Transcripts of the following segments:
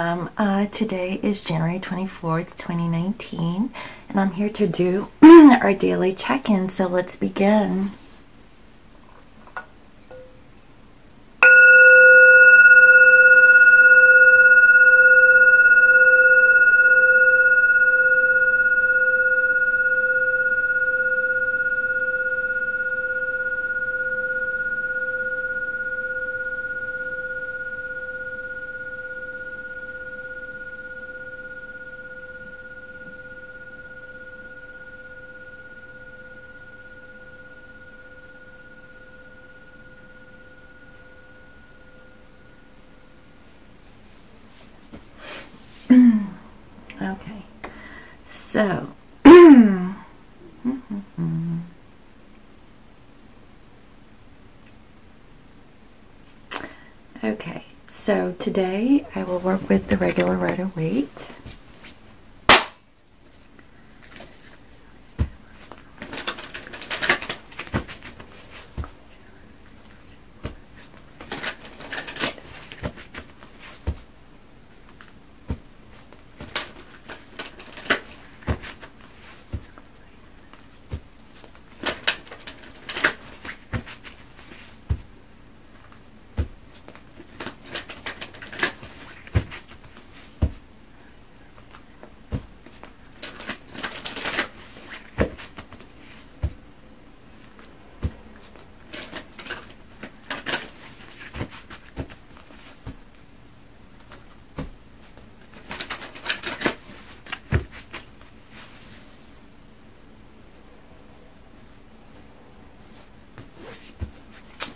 welcome. Today is January 24th, 2019, and I'm here to do our daily check-in, so let's begin. Okay, so okay, so today I will work with the regular Rider-Waite.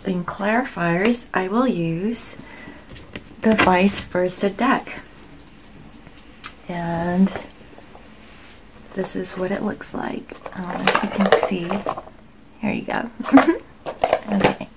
In clarifiers, I will use the vice versa deck, and this is what it looks like. I don't know if you can see. Here you go. Okay.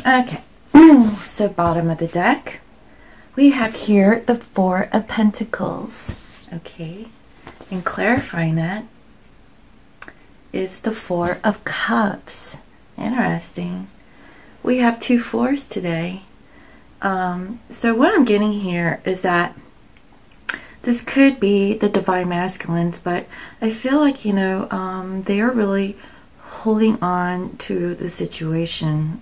Okay, so bottom of the deck, we have here the Four of Pentacles. Okay, and clarifying that is the Four of Cups. Interesting. We have two fours today. So what I'm getting here is that this could be the Divine Masculines, but I feel like, you know, they are really holding on to the situation.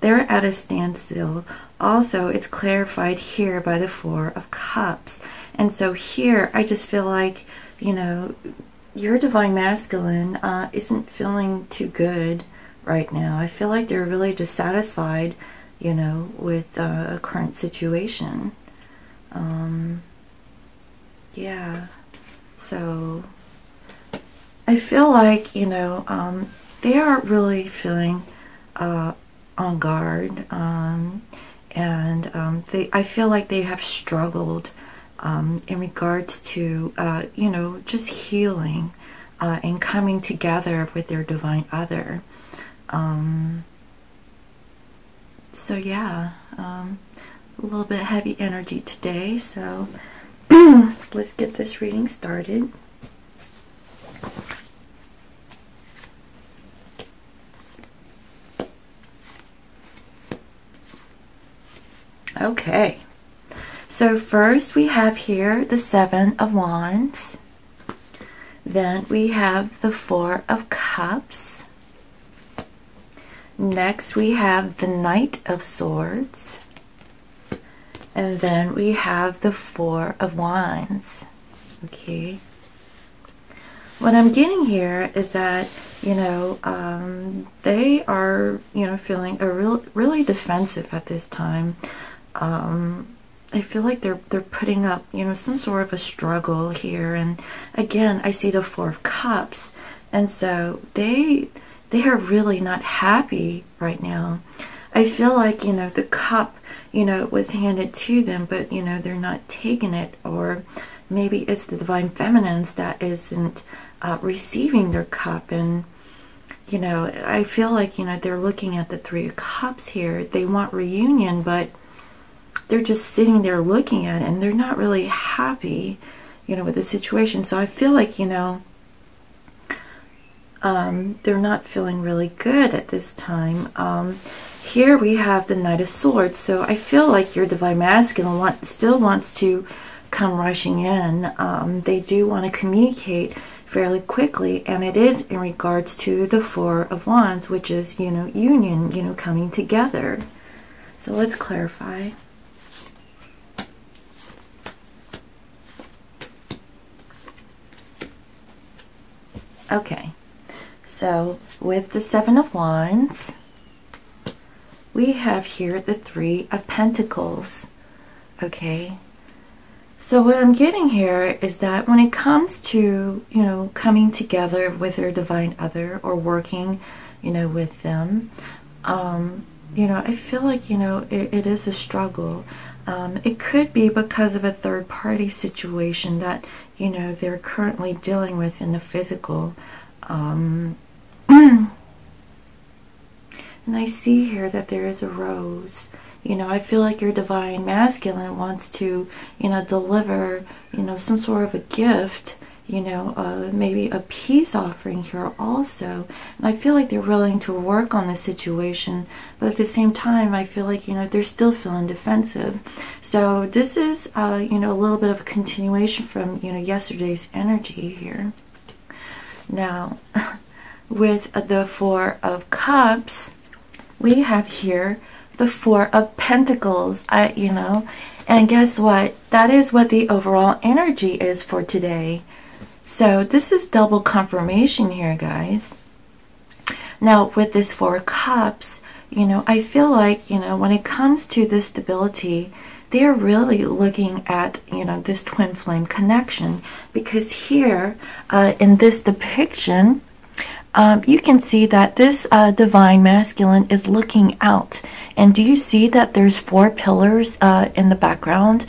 They're at a standstill. Also, it's clarified here by the Four of Cups. And so here, I just feel like, you know, your Divine Masculine isn't feeling too good right now. I feel like they're really dissatisfied, you know, with a current situation. Yeah. So I feel like, you know, they are really feeling on guard, and I feel like they have struggled in regards to you know, just healing and coming together with their divine other. So yeah, a little bit heavy energy today, so let's get this reading started. Okay, so first we have here the Seven of Wands, then we have the Four of Cups, next we have the Knight of Swords, And then we have the Four of Wands. Okay. What I'm getting here is that, you know, they are, you know, feeling really defensive at this time. I feel like they're putting up, you know, some sort of a struggle here. And again, I see the Four of Cups, and so they are really not happy right now. I feel like, you know, the cup, you know, was handed to them, but, you know, they're not taking it, or maybe it's the divine feminines that isn't receiving their cup. And, you know, I feel like, you know, they're looking at the Three of Cups here. They want reunion, but they're just sitting there looking at it, and they're not really happy, you know, with the situation. So I feel like, you know, they're not feeling really good at this time. Here we have the Knight of Swords. So I feel like your divine masculine still wants to come rushing in. They do want to communicate fairly quickly, and it is in regards to the Four of Wands, which is, you know, union, you know, coming together. So let's clarify. Okay, so with the Seven of Wands, we have here the Three of Pentacles. Okay, so what I'm getting here is that when it comes to, you know, coming together with your divine other, or working, you know, with them, you know, I feel like, you know, it is a struggle. It could be because of a third party situation that, you know, they're currently dealing with in the physical. And I see here that there is a rose. You know, I feel like your divine masculine wants to, you know, deliver, you know, some sort of a gift, you know, maybe a peace offering here also. And I feel like they're willing to work on the situation, but at the same time, I feel like, you know, they're still feeling defensive. So this is, you know, a little bit of a continuation from, you know, yesterday's energy here. Now, with the Four of Cups, we have here the Four of Pentacles, you know, and guess what? That is what the overall energy is for today. So this is double confirmation here, guys. Now, with this Four of Cups, you know, I feel like, you know, when it comes to this stability, they're really looking at, you know, this twin flame connection, because here in this depiction, you can see that this divine masculine is looking out. And do you see that there's 4 pillars in the background?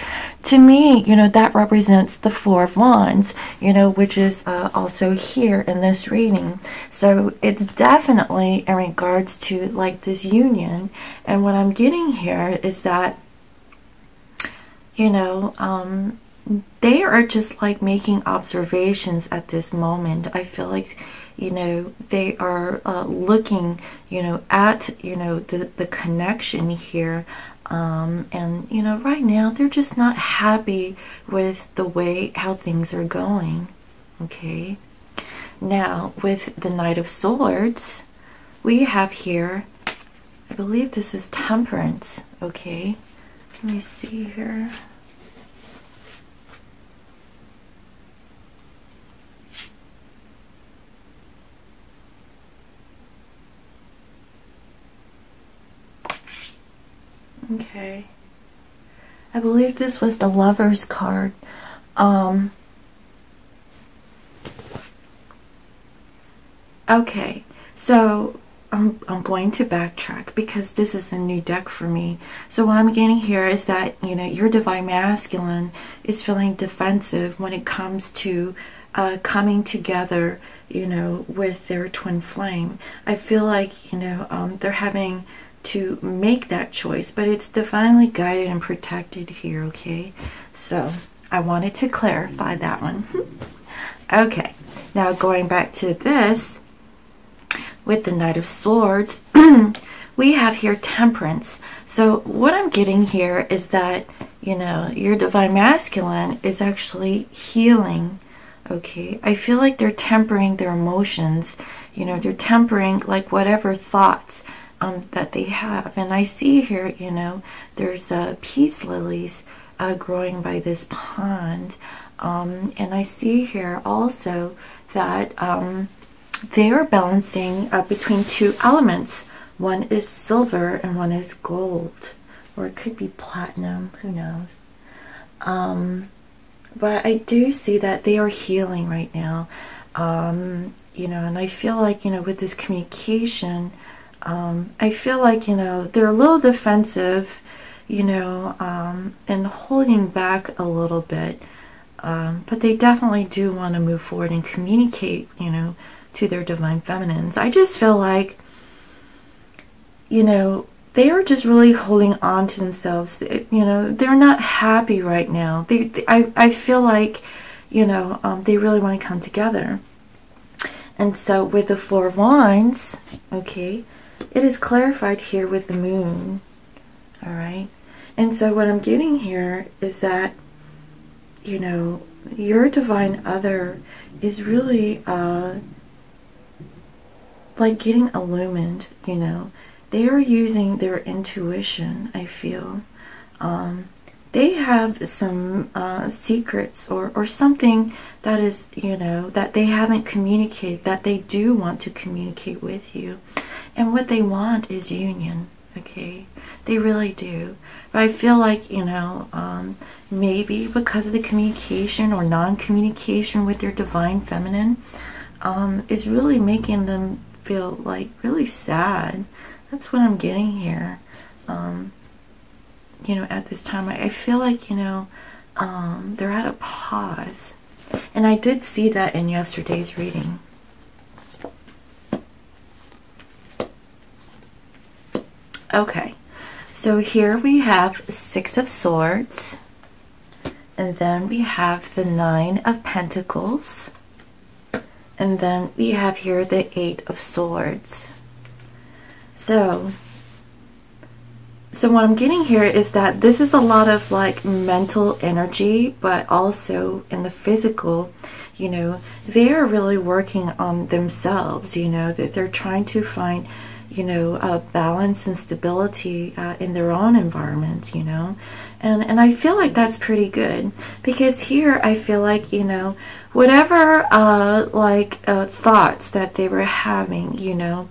To me, you know, that represents the Four of Wands, you know, which is also here in this reading. So it's definitely in regards to like this union. And what I'm getting here is that, you know, they are just like making observations at this moment. I feel like, you know, they are looking, you know, at, you know, the connection here. And, you know, right now they're just not happy with the way how things are going. Okay. Now, with the Knight of Swords, we have here, I believe this is Temperance. Okay. Let me see here. Okay. I believe this was the Lover's card. Okay. So I'm going to backtrack because this is a new deck for me. So what I'm getting here is that, you know, your divine masculine is feeling defensive when it comes to coming together, you know, with their twin flame. I feel like, you know, they're having to make that choice, but it's divinely guided and protected here. Okay, so I wanted to clarify that one. Okay, now going back to this with the Knight of Swords, we have here Temperance. So what I'm getting here is that, you know, your divine masculine is actually healing. Okay, I feel like they're tempering their emotions. You know, they're tempering like whatever thoughts that they have. And I see here, you know, there's peace lilies growing by this pond. And I see here also that they are balancing between two elements. One is silver and one is gold, or it could be platinum, who knows. But I do see that they are healing right now. You know, and I feel like, you know, with this communication, I feel like, you know, they're a little defensive, you know, and holding back a little bit. But they definitely do want to move forward and communicate, you know, to their divine feminines. I just feel like, you know, they are just really holding on to themselves. You know, they're not happy right now. I feel like, you know, they really want to come together. And so with the Four of Wands, okay, it is clarified here with the moon. All right. And so what I'm getting here is that, you know, your divine other is really like getting illumined, you know. They are using their intuition, I feel. They have some secrets or something that is, you know, that they haven't communicated, that they do want to communicate with you. And what they want is union, okay? They really do. But I feel like, you know, maybe because of the communication or non-communication with their divine feminine is really making them feel like really sad. That's what I'm getting here. You know, at this time, I feel like, you know, they're at a pause. And I did see that in yesterday's reading. Okay, so here we have Six of Swords. And then we have the Nine of Pentacles. And then we have here the Eight of Swords. So what I'm getting here is that this is a lot of like mental energy, but also in the physical, you know, they are really working on themselves, you know, that they're trying to find, you know, a balance and stability in their own environment, you know. And I feel like that's pretty good, because here I feel like, you know, whatever thoughts that they were having, you know,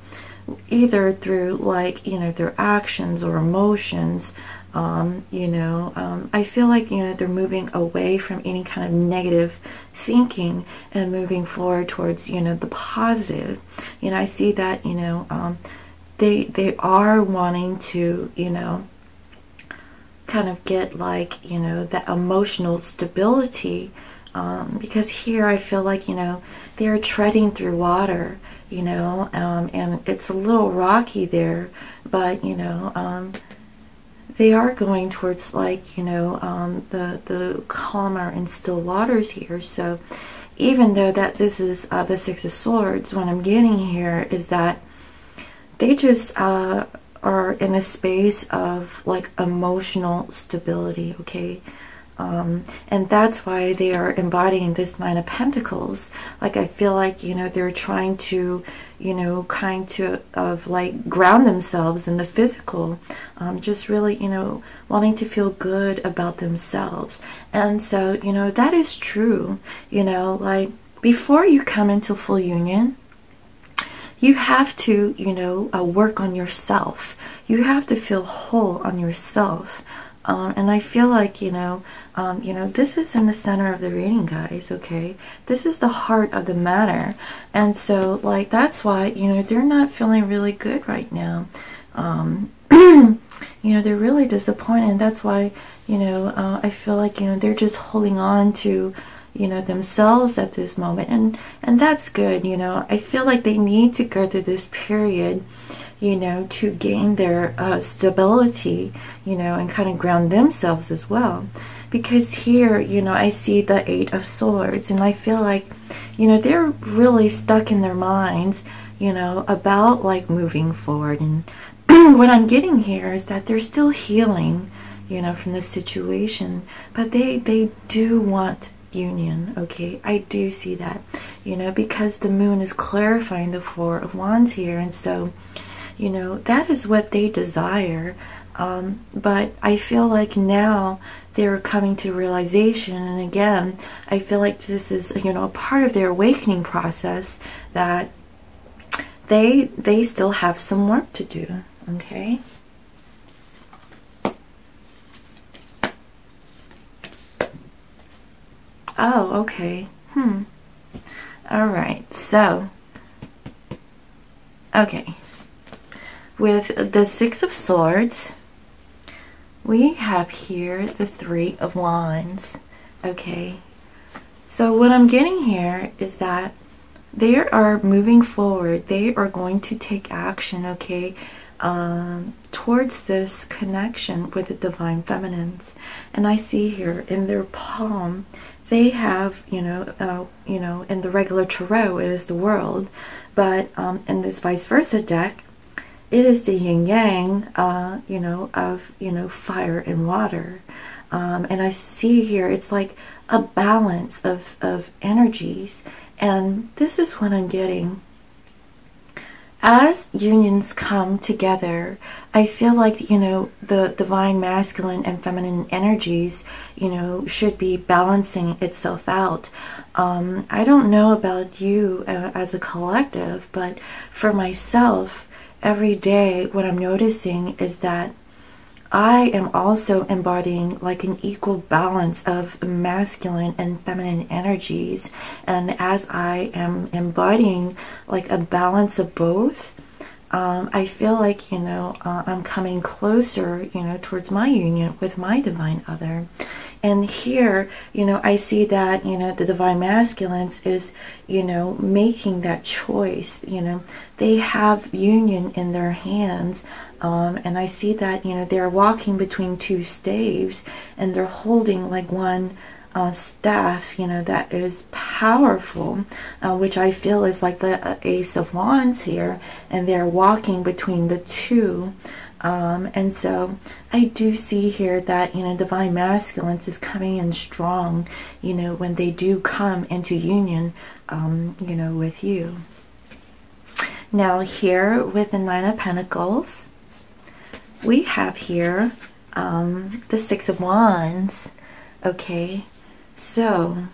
either through like, you know, their actions or emotions, you know, I feel like, you know, they're moving away from any kind of negative thinking and moving forward towards, you know, the positive. You know, I see that, you know, they are wanting to, you know, kind of get like, you know, that emotional stability, because here I feel like, you know, they're treading through water, you know, and it's a little rocky there, but, you know, they are going towards like, you know, the calmer and still waters here. So even though that this is the Six of Swords, what I'm getting here is that they just are in a space of like emotional stability, okay? And that's why they are embodying this Nine of Pentacles. Like, I feel like, you know, they're trying to, you know, kind of like ground themselves in the physical, just really, you know, wanting to feel good about themselves. And so, you know, that is true, you know, like before you come into full union, you have to, you know, work on yourself. You have to feel whole on yourself. And I feel like, you know, this is in the center of the reading, guys, okay? This is the heart of the matter. And so, like, that's why, you know, they're not feeling really good right now. You know, they're really disappointed. And that's why, you know, I feel like, you know, they're just holding on to, you know, themselves at this moment. And that's good, you know. I feel like they need to go through this period, you know, to gain their stability, you know, and kind of ground themselves as well. Because here, you know, I see the Eight of Swords, and I feel like, you know, they're really stuck in their minds, you know, about like moving forward. And what I'm getting here is that they're still healing, you know, from this situation, but they do want union, okay? I do see that, you know, because the moon is clarifying the Four of Wands here. And so, you know, that is what they desire. But I feel like now they're coming to realization, and again, I feel like this is, you know, a part of their awakening process, that they still have some work to do. Okay. Oh, okay. All right. So, okay. With the Six of Swords, we have here the Three of Wands. Okay. So what I'm getting here is that they are moving forward. They are going to take action, okay, towards this connection with the Divine Feminines. And I see here in their palm, they have, you know, in the regular tarot, it is the World, but in this vice versa deck, it is the yin yang, you know, of, you know, fire and water. And I see here, it's like a balance of energies. And this is what I'm getting. As unions come together, I feel like, you know, the divine masculine and feminine energies, you know, should be balancing itself out. I don't know about you as a collective, but for myself, every day what I'm noticing is that I am also embodying like an equal balance of masculine and feminine energies, and as I am embodying like a balance of both, I feel like, you know, I'm coming closer, you know, towards my union with my divine other. And here, you know, I see that, you know, the divine masculines is, you know, making that choice. You know, they have union in their hands, and I see that, you know, they're walking between two staves, and they're holding like one staff, you know, that is powerful, which I feel is like the Ace of Wands here, and they're walking between the two. And so I do see here that, you know, divine masculines is coming in strong, you know, when they do come into union, you know, with you. Now here with the Nine of Pentacles, we have here the Six of Wands. Okay, so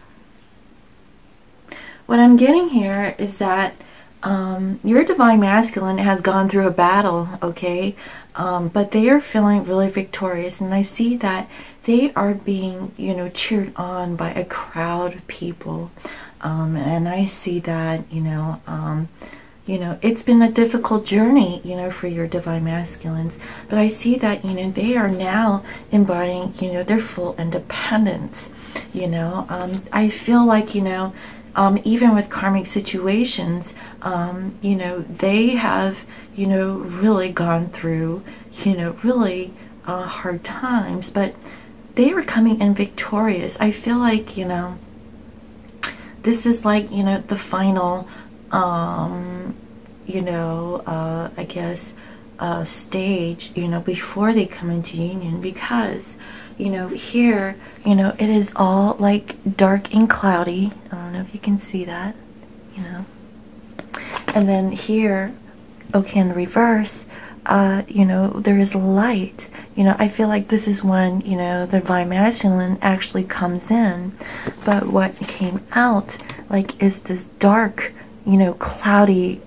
what I'm getting here is that your divine masculine has gone through a battle, okay, but they are feeling really victorious, and I see that they are being, you know, cheered on by a crowd of people, and I see that, you know, it's been a difficult journey, you know, for your divine masculines, but I see that, you know, they are now embodying, you know, their full independence. You know, I feel like, you know, even with karmic situations, you know, they have, you know, really gone through, you know, really hard times, but they are coming in victorious. I feel like, you know, this is like, you know, the final, you know, I guess, stage, you know, before they come into union, because, you know, here, you know, it is all like dark and cloudy. I don't know if you can see that, you know. And then here, okay, in the reverse, you know, there is light. You know, I feel like this is when, you know, the divine masculine actually comes in. But what came out, like, is this dark, you know, cloudy,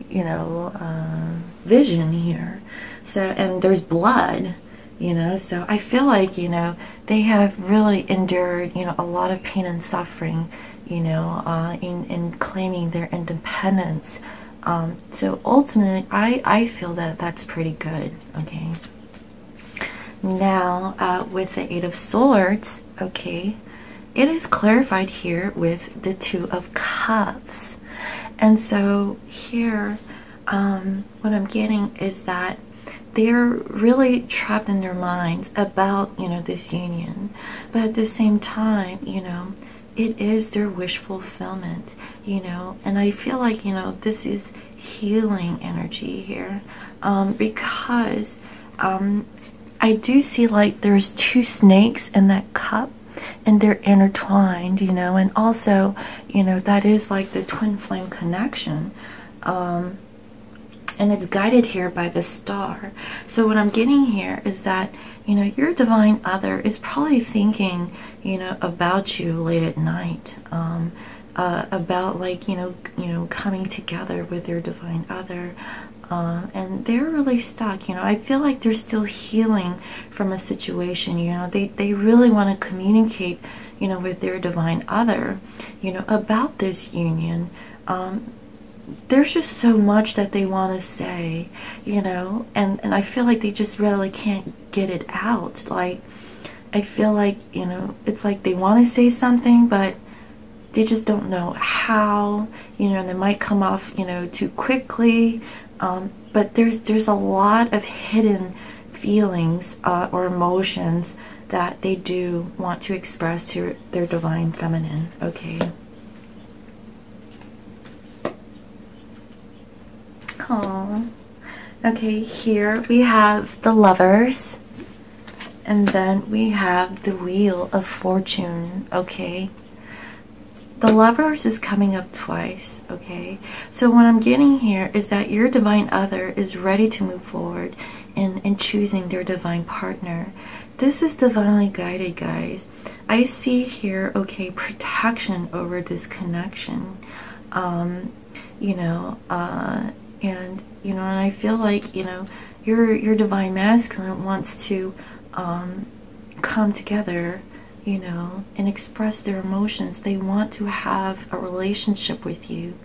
you know, vision here. So, and there's blood, you know, so I feel like, you know, they have really endured, you know, a lot of pain and suffering, you know, in claiming their independence. So ultimately, I feel that that's pretty good, okay. Now, with the Eight of Swords, okay, it is clarified here with the Two of Cups. And so here, what I'm getting is that they're really trapped in their minds about, you know, this union. But at the same time, you know, it is their wish fulfillment, you know. And I feel like, you know, this is healing energy here, because I do see like there's two snakes in that cup, and they're intertwined, you know, and also, you know, that is like the twin flame connection. and it's guided here by the star. So what I'm getting here is that, you know, your divine other is probably thinking, you know, about you late at night, about like, you know, coming together with your divine other. And they're really stuck, you know. I feel like they're still healing from a situation, you know. They really want to communicate, you know, with their divine other, you know, about this union. There's just so much that they want to say, you know, and I feel like they just really can't get it out. Like, I feel like, you know, it's like they want to say something, but they just don't know how, you know, and they might come off, you know, too quickly. But there's a lot of hidden feelings or emotions that they do want to express to their divine feminine, okay? Oh, okay, here we have the Lovers, and then we have the Wheel of Fortune, okay? The Lovers is coming up twice, okay? So what I'm getting here is that your divine other is ready to move forward in choosing their divine partner. This is divinely guided, guys. I see here, okay, protection over this connection, you know, and, you know, and I feel like, you know, your divine masculine wants to come together, you know, and express their emotions. They want to have a relationship with you,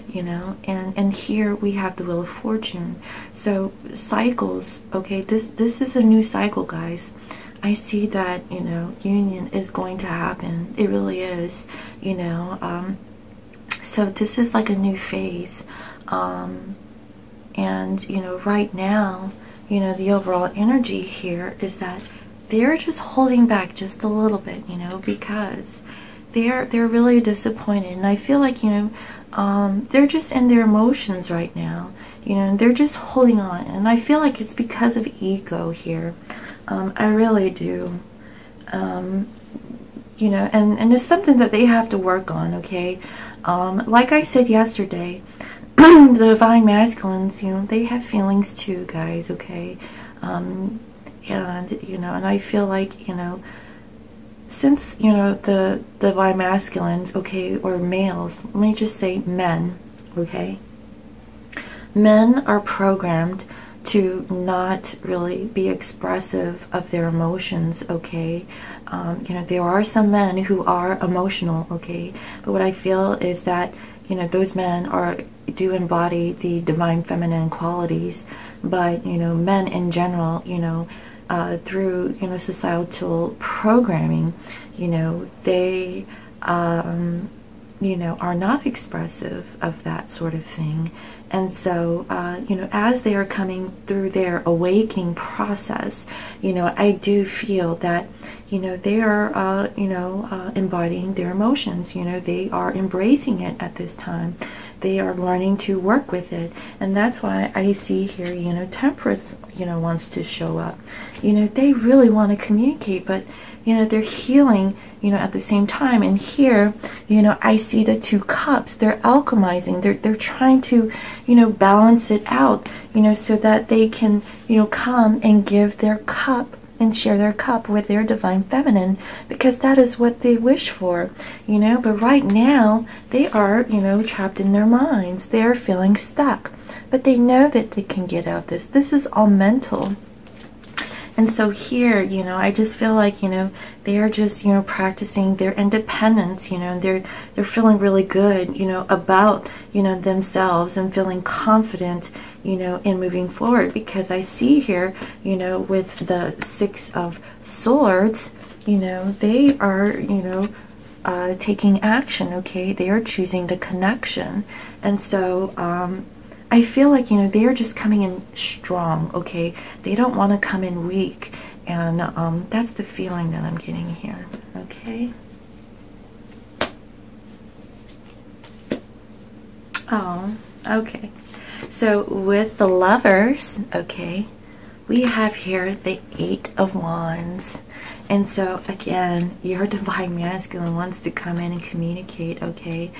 you know, and here we have the Wheel of Fortune. So cycles, okay, this is a new cycle, guys. I see that, you know, union is going to happen. It really is, you know. So this is like a new phase, and, you know, right now, you know, the overall energy here is that they're just holding back just a little bit, you know, because they're really disappointed. And I feel like, you know, they're just in their emotions right now, you know, and they're just holding on. And I feel like it's because of ego here. I really do. You know, and it's something that they have to work on, okay? Like I said yesterday, the divine masculines, you know, they have feelings too, guys, okay? And, you know, and I feel like, you know, since, you know, the divine masculines, okay, or males, let me just say men, okay? Men are programmed to not really be expressive of their emotions, okay? You know, there are some men who are emotional, okay? But what I feel is that, you know, those men do embody the divine feminine qualities, but, you know, men in general, you know, through, you know, societal programming, you know, they, you know, are not expressive of that sort of thing. And so, you know, as they are coming through their awakening process, you know, I do feel that, you know, they are, you know, embodying their emotions. You know, they are embracing it at this time. They are learning to work with it. And that's why I see here, you know, Temperance, you know, wants to show up. You know, they really want to communicate, but, you know, they're healing, you know, at the same time. And here, you know, I see the Two Cups. They're alchemizing. They're trying to, you know, balance it out, you know, so that they can, you know, come and give their cup and share their cup with their divine feminine, because that is what they wish for, you know. But right now, they are, you know, trapped in their minds. They are feeling stuck, but they know that they can get out of this. This is all mental. And so here, you know, I just feel like, you know, they are just, you know, practicing their independence, you know, and they're feeling really good, you know, about, you know, themselves, and feeling confident, you know, in moving forward. Because I see here, you know, with the Six of Swords, you know, they are, you know, taking action, okay? They are choosing the connection. And so, I feel like, you know, they are just coming in strong, okay? They don't want to come in weak. And that's the feeling that I'm getting here, okay? Oh, okay. So with the Lovers, okay, we have here the Eight of Wands. And so again, your divine masculine wants to come in and communicate, okay?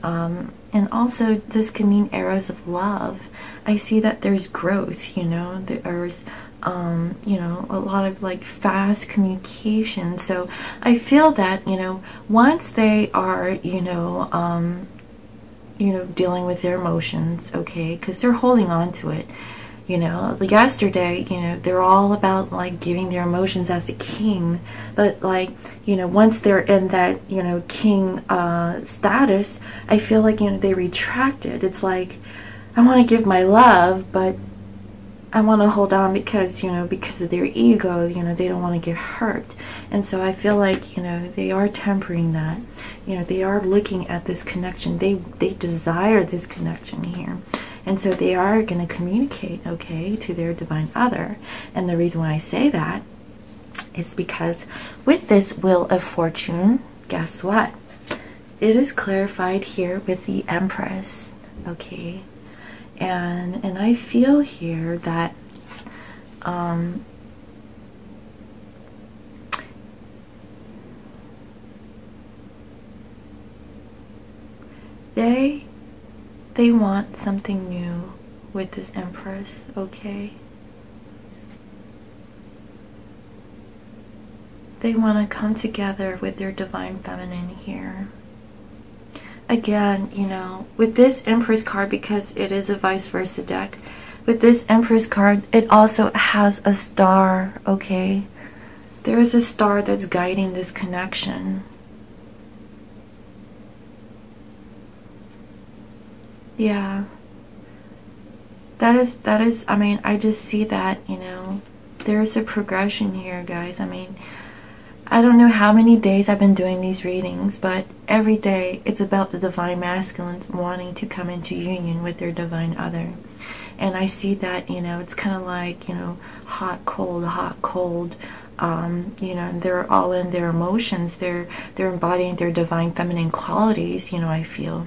And also this can mean arrows of love. I see that there's growth, you know, there's you know, a lot of like fast communication. So I feel that, you know, once they are, you know, dealing with their emotions, okay, because they're holding on to it. You know, yesterday, you know, they're all about like giving their emotions as a king, but like, you know, once they're in that, you know, king status, I feel like, you know, they retracted. It's like, I want to give my love, but I want to hold on because, you know, because of their ego, you know, they don't want to get hurt. And so I feel like, you know, they are tempering that. You know, they are looking at this connection. They desire this connection here. And so they are going to communicate, okay, to their divine other. And the reason why I say that is because with this Wheel of Fortune, guess what? It is clarified here with the Empress, okay? And I feel here that they want something new with this Empress, okay? They want to come together with their divine feminine here. Again, you know, with this Empress card, because it is a vice versa deck, with this Empress card, it also has a star, okay? There is a star that's guiding this connection. Yeah. That is, I mean, I just see that, you know, there's a progression here, guys. I mean, I don't know how many days I've been doing these readings, but every day it's about the divine masculine wanting to come into union with their divine other. And I see that, you know, it's kind of like, you know, hot, cold, you know, and they're all in their emotions. They're embodying their divine feminine qualities, you know, I feel.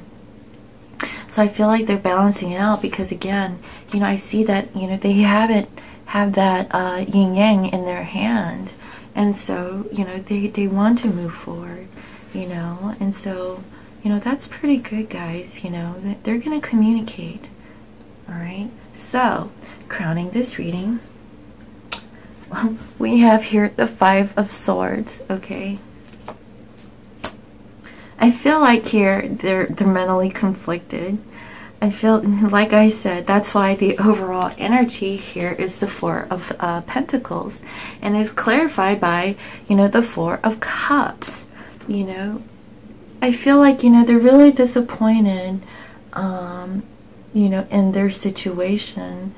So I feel like they're balancing it out because, again, you know, I see that, you know, they have that yin yang in their hand. And so, you know, they want to move forward, you know. And so, you know, that's pretty good, guys. You know, they're going to communicate. All right. So, crowning this reading, we have here the Five of Swords, okay? I feel like here they're mentally conflicted. I feel, like I said, that's why the overall energy here is the Four of Pentacles, and is clarified by, you know, the Four of Cups. You know, I feel like, you know, they're really disappointed, you know, in their situation.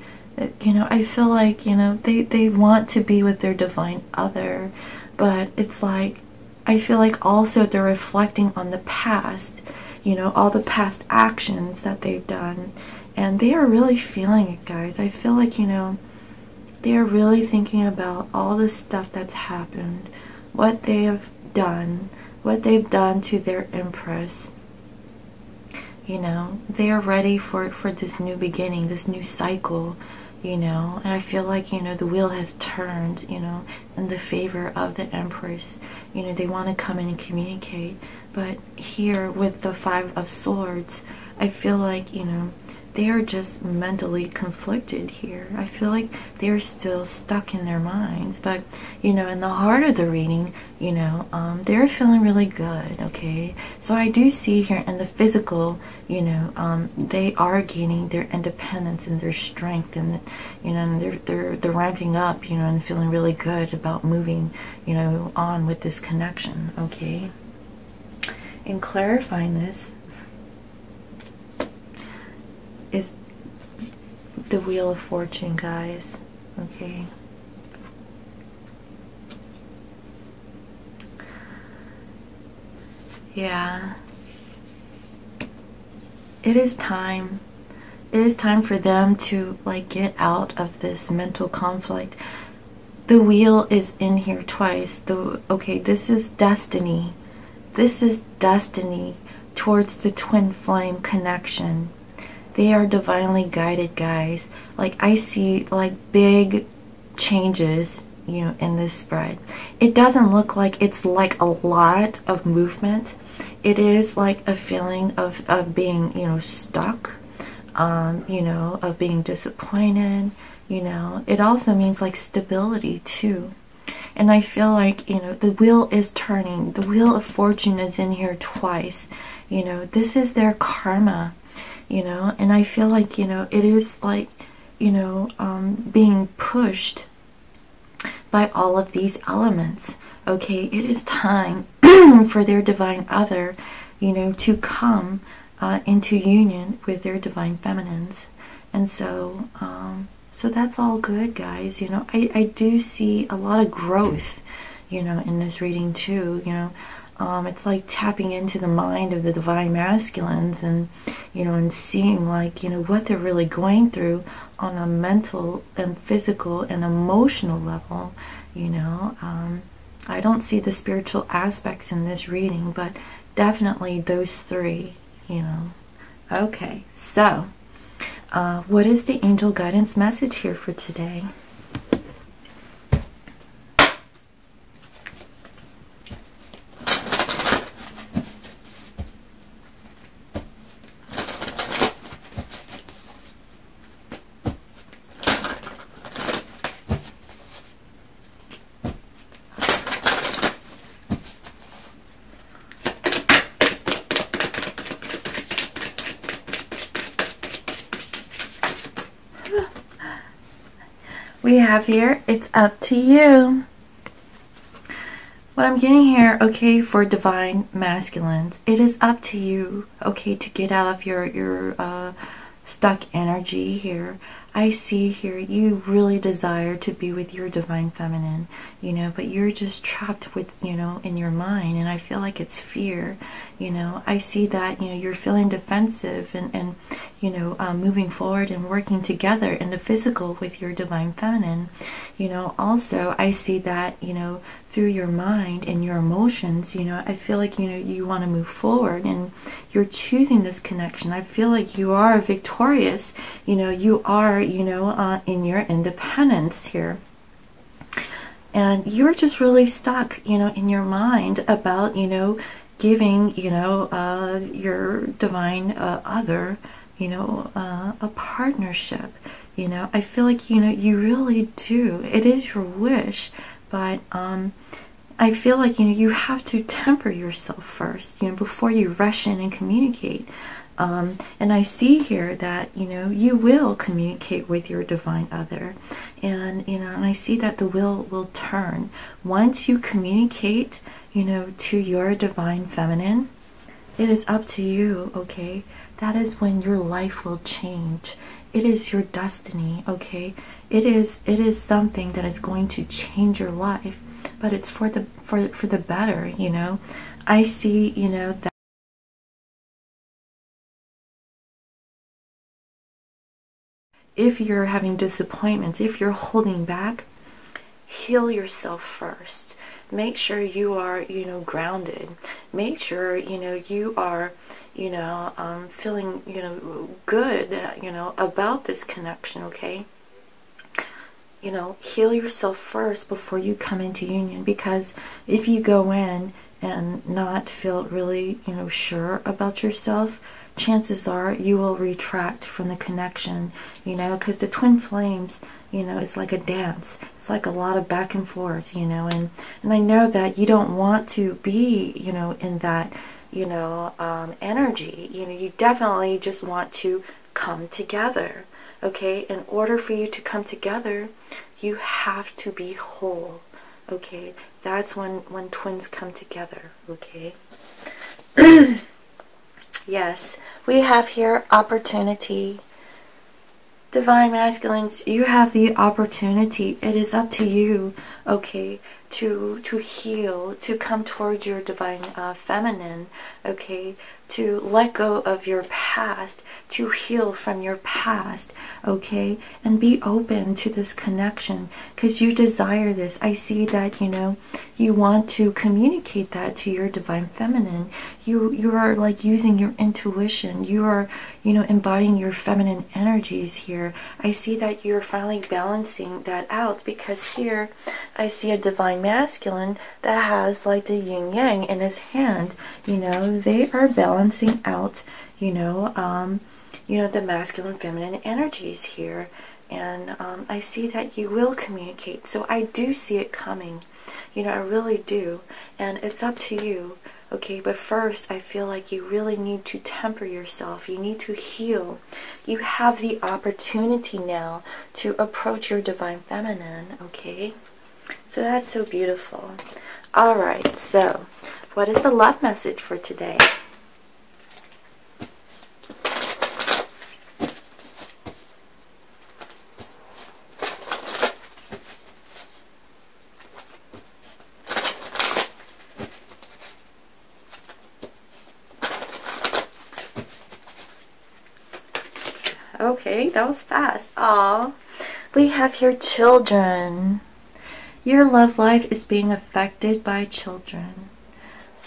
You know, I feel like, you know, they want to be with their divine other, but it's like, I feel like also they're reflecting on the past, you know, all the past actions that they've done, and they are really feeling it, guys. I feel like, you know, they are really thinking about all the stuff that's happened, what they have done, what they've done to their Empress. You know, they are ready for this new beginning, this new cycle, you know. And I feel like, you know, the wheel has turned, you know, in the favor of the Empress. You know, they want to come in and communicate. But here with the Five of Swords, I feel like, you know, they are just mentally conflicted here. I feel like they're still stuck in their minds. But, you know, in the heart of the reading, you know, they're feeling really good, okay? So I do see here in the physical, you know, they are gaining their independence and their strength, and, you know, and they're ramping up, you know, and feeling really good about moving, you know, on with this connection, okay? And clarifying this is the Wheel of Fortune, guys, okay? Yeah. It is time. It is time for them to, like, get out of this mental conflict. The wheel is in here twice. Okay, this is destiny. This is destiny towards the twin flame connection. They are divinely guided, guys. Like, I see, like, big changes you know, in this spread. It doesn't look like it's like a lot of movement. It is like a feeling of being, you know, stuck, you know, of being disappointed, you know. It also means like stability too. And I feel like, you know, the wheel is turning. The wheel of fortune is in here twice. You know, this is their karma, you know. And I feel like, you know, it is like, you know, being pushed by all of these elements. Okay, it is time for their divine other, you know, to come into union with their divine feminines. And so, so that's all good, guys. You know, I do see a lot of growth, you know, in this reading too. You know, it's like tapping into the mind of the divine masculines, and, you know, and seeing like, you know, what they're really going through on a mental and physical and emotional level. You know, I don't see the spiritual aspects in this reading, but definitely those three, you know. Okay, so what is the angel guidance message here for today? We have here, it's up to you. What I'm getting here, okay, for divine masculines, it is up to you, okay, to get out of your stuck energy here. I see here you really desire to be with your divine feminine, you know, but you're just trapped with, you know, in your mind, and I feel like it's fear, you know. I see that, you know, you're feeling defensive and you know, moving forward and working together in the physical with your divine feminine. You know, also I see that, you know, through your mind and your emotions, you know, I feel like, you know, you want to move forward and you're choosing this connection. I feel like you are victorious, you know, you are, you know, in your independence here. And you're just really stuck, you know, in your mind about, you know, giving, you know, your divine other, you know, a partnership. You know, I feel like, you know, you really do. It is your wish, but I feel like, you know, you have to temper yourself first, you know, before you rush in and communicate. And I see here that, you know, you will communicate with your divine other, and, you know, and I see that the wheel will turn once you communicate, you know, to your divine feminine. It is up to you, okay? That is when your life will change. It is your destiny, okay? It is something that is going to change your life, but it's for the better, you know. I see, you know, that if you're having disappointments, if you're holding back, heal yourself first. Make sure you are, you know, grounded. Make sure, you know, you are, you know, feeling, you know, good, you know, about this connection, okay? You know, heal yourself first before you come into union, because if you go in and not feel really, you know, sure about yourself, chances are you will retract from the connection, you know, because the twin flames, you know, it's like a dance. It's like a lot of back and forth, you know, and I know that you don't want to be, you know, in that, you know, energy. You know, you definitely just want to come together, okay? In order for you to come together, you have to be whole, okay? That's when twins come together, okay? Yes, we have here opportunity. Divine masculines, you have the opportunity. It is up to you, okay, to heal, to come towards your divine feminine, okay, to let go of your past, to heal from your past, okay? And be open to this connection because you desire this. I see that, you know, you want to communicate that to your divine feminine. You are like using your intuition. You are, you know, embodying your feminine energies here. I see that you're finally balancing that out because here I see a divine masculine that has like the yin yang in his hand. You know, they are balancing out, you know, the masculine feminine energies here. And I see that you will communicate. So I do see it coming. You know, I really do. And it's up to you. Okay, but first I feel like you really need to temper yourself. You need to heal. You have the opportunity now to approach your divine feminine. Okay, so that's so beautiful. All right, so what is the love message for today? Okay, that was fast. Aw, we have here children. Your love life is being affected by children.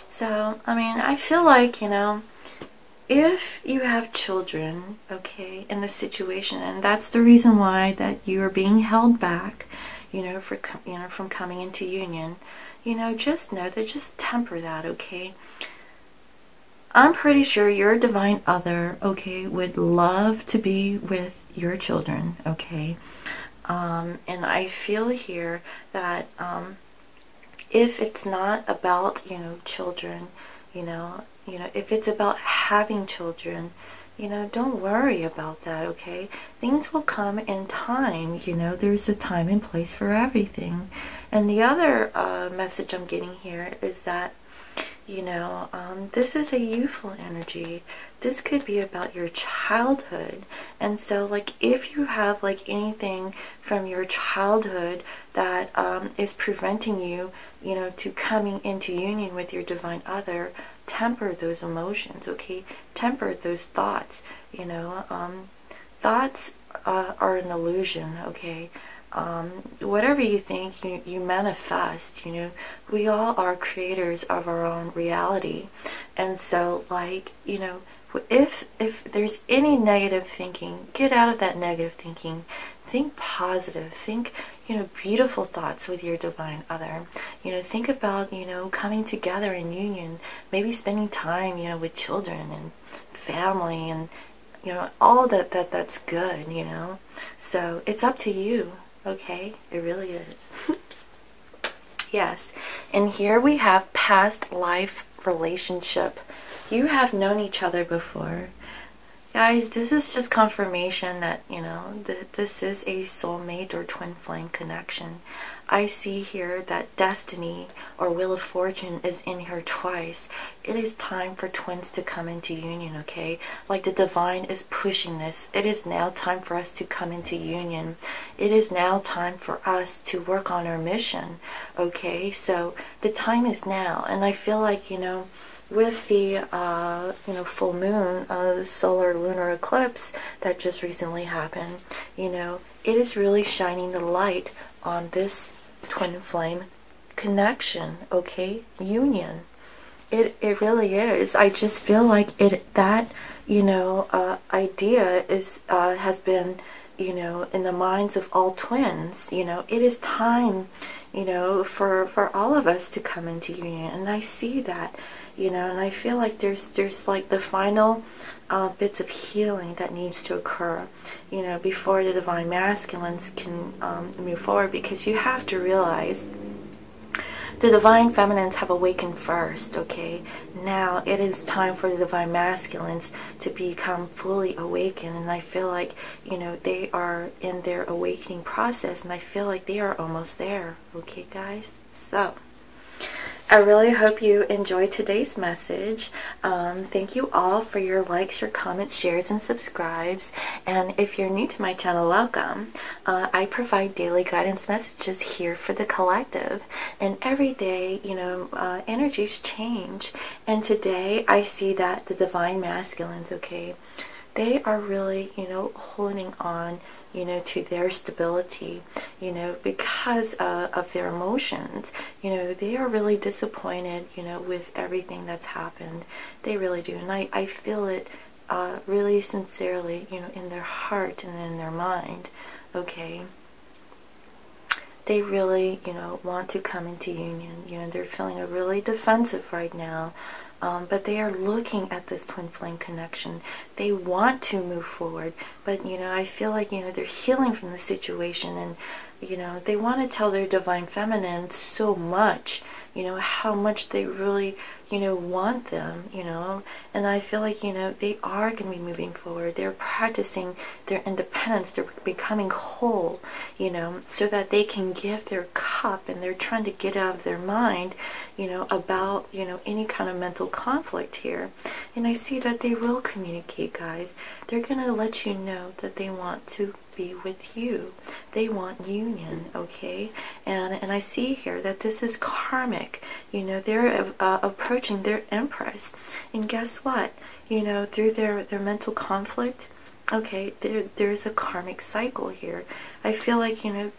So, I mean, I feel like, you know, if you have children, okay, in this situation, and that's the reason why that you are being held back, you know, from coming into union, you know, just know that, just temper that, okay? I'm pretty sure your divine other, okay, would love to be with your children, okay? And I feel here that if it's not about, you know, children, you know, if it's about having children, you know, don't worry about that, okay? Things will come in time, you know, there's a time and place for everything. And the other message I'm getting here is that, you know, this is a youthful energy. This could be about your childhood. And so, like, if you have, like, anything from your childhood that is preventing you, you know, to coming into union with your divine other, temper those emotions, okay? Temper those thoughts, you know. Thoughts are an illusion, okay? Whatever you think, you manifest, you know. We all are creators of our own reality. And so, like, you know, if there's any negative thinking, get out of that negative thinking. Think positive. Think, you know, beautiful thoughts with your divine other. You know, think about, you know, coming together in union, maybe spending time, you know, with children and family and, you know, all that's good, you know. So it's up to you. Okay, it really is. Yes, and here we have past life relationship. You have known each other before. Guys, this is just confirmation that, you know, this is a soulmate or twin flame connection. I see here that destiny or wheel of fortune is in here twice. It is time for twins to come into union, okay? Like the divine is pushing this. It is now time for us to come into union. It is now time for us to work on our mission, okay? So the time is now. And I feel like, you know, with the full moon, solar lunar eclipse that just recently happened, you know, it is really shining the light on this twin flame connection, okay, union. It really is. I just feel like that idea is has been, you know, in the minds of all twins. You know, it is time, you know, for all of us to come into union, and I see that. You know, and I feel like there's like the final bits of healing that needs to occur, you know, before the divine masculines can move forward, because you have to realize the divine feminines have awakened first, okay? Now it is time for the divine masculines to become fully awakened, and I feel like, you know, they are in their awakening process, and I feel like they are almost there, okay, guys? So I really hope you enjoyed today's message. Thank you all for your likes, your comments, shares, and subscribes. And if you're new to my channel, welcome. I provide daily guidance messages here for the collective. And every day, you know, energies change. And today I see that the divine masculines, okay, they are really, you know, holding on, you know, to their stability, you know, because of their emotions. You know, they are really disappointed, you know, with everything that's happened. They really do. And I feel it really sincerely, you know, in their heart and in their mind, okay? They really, you know, want to come into union. You know, they're feeling really defensive right now. But they are looking at this twin flame connection. They want to move forward, but you know, I feel like, you know, they're healing from the situation, and you know, they want to tell their divine feminine so much, you know, how much they really, you know, want them, you know. And I feel like, you know, they are going to be moving forward. They're practicing their independence. They're becoming whole, you know, so that they can give their cup, and they're trying to get out of their mind, you know, about, you know, any kind of mental conflict here. And I see that they will communicate, guys. They're going to let you know that they want to be with you. They want union, okay? And I see here that this is karmic. You know, they're approaching their empress. And guess what? You know, through their mental conflict, okay, there's a karmic cycle here. I feel like, you know,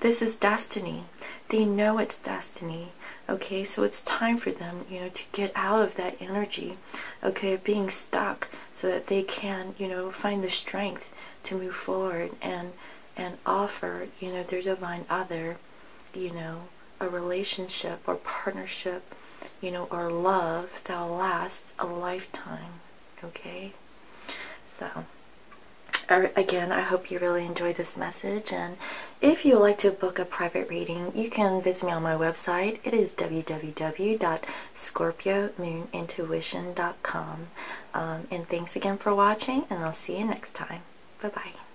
this is destiny. They know it's destiny. Okay, so it's time for them, you know, to get out of that energy, okay, of being stuck, so that they can, you know, find the strength to move forward and offer, you know, their divine other, you know, a relationship or partnership, you know, or love that'll last a lifetime, okay? So, again, I hope you really enjoyed this message, and if you would like to book a private reading, you can visit me on my website. It is www.scorpiomoonintuition.com. And thanks again for watching, and I'll see you next time. Bye-bye.